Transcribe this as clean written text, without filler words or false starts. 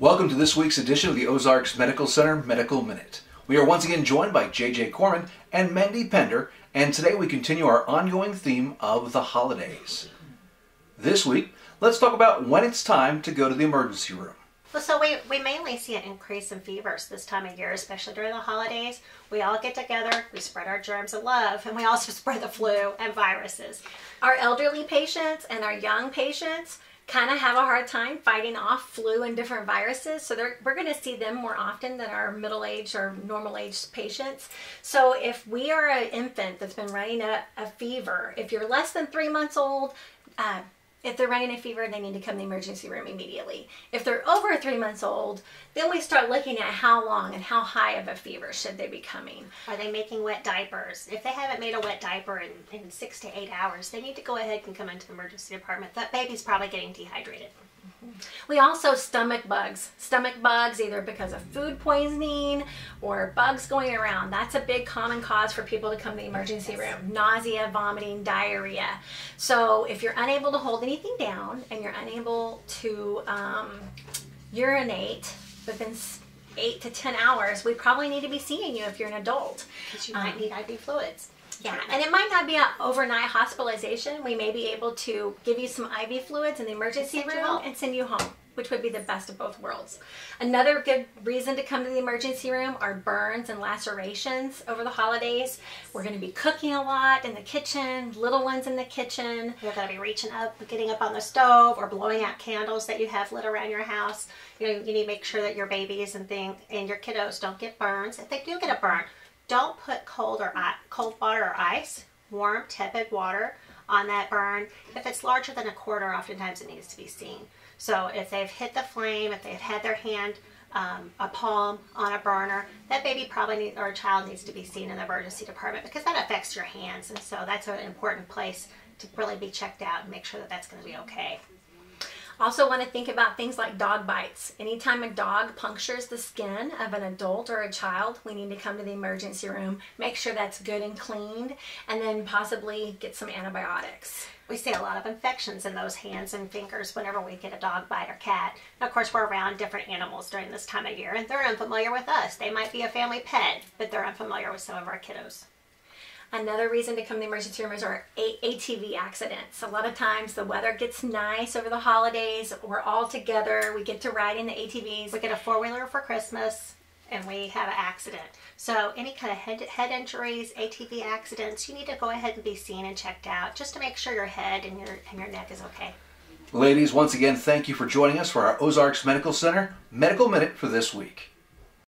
Welcome to this week's edition of the Ozarks Medical Center Medical Minute. We are once again joined by J.J. Corman and Mandy Pender, and today we continue our ongoing theme of the holidays. This week, let's talk about when it's time to go to the emergency room. Well, so we mainly see an increase in fevers this time of year, especially during the holidays. We all get together, we spread our germs of love, and we also spread the flu and viruses. Our elderly patients and our young patients kind of have a hard time fighting off flu and different viruses, so we're going to see them more often than our middle-aged or normal-aged patients. So if we are an infant that's been running a fever, if you're less than 3 months old, if they're running a fever, they need to come to the emergency room immediately. If they're over 3 months old, then we start looking at how long and how high of a fever should they be coming. Are they making wet diapers? If they haven't made a wet diaper in 6 to 8 hours, they need to go ahead and come into the emergency department. That baby's probably getting dehydrated. We also stomach bugs either because of food poisoning or bugs going around. That's a big common cause for people to come to the emergency room. Nausea, vomiting, diarrhea. So if you're unable to hold anything down and you're unable to urinate within 8 to 10 hours, we probably need to be seeing you if you're an adult. Because you might need IV fluids. Yeah, and it might not be an overnight hospitalization. We may be able to give you some IV fluids in the emergency room and send you home, which would be the best of both worlds. Another good reason to come to the emergency room are burns and lacerations over the holidays. We're going to be cooking a lot in the kitchen, little ones in the kitchen. You're going to be reaching up, getting up on the stove, or blowing out candles that you have lit around your house. You need to make sure that your babies and your kiddos don't get burns. If they do get a burn, don't put cold water or ice, warm, tepid water on that burn. If it's larger than a quarter, oftentimes it needs to be seen. So if they've hit the flame, if they've had their hand, a palm on a burner, that baby or a child needs to be seen in the emergency department because that affects your hands. And so that's an important place to really be checked out and make sure that that's going to be okay. Also want to think about things like dog bites. Anytime a dog punctures the skin of an adult or a child, we need to come to the emergency room, make sure that's good and cleaned, and then possibly get some antibiotics. We see a lot of infections in those hands and fingers whenever we get a dog bite or cat. And of course, we're around different animals during this time of year, and they're unfamiliar with us. They might be a family pet, but they're unfamiliar with some of our kiddos. Another reason to come to the emergency room is our ATV accidents. A lot of times the weather gets nice over the holidays. We're all together. We get to ride in the ATVs. We get a four-wheeler for Christmas, and we have an accident. So any kind of head injuries, ATV accidents, you need to go ahead and be seen and checked out just to make sure your head and your neck is okay. Ladies, once again, thank you for joining us for our Ozarks Medical Center Medical Minute for this week.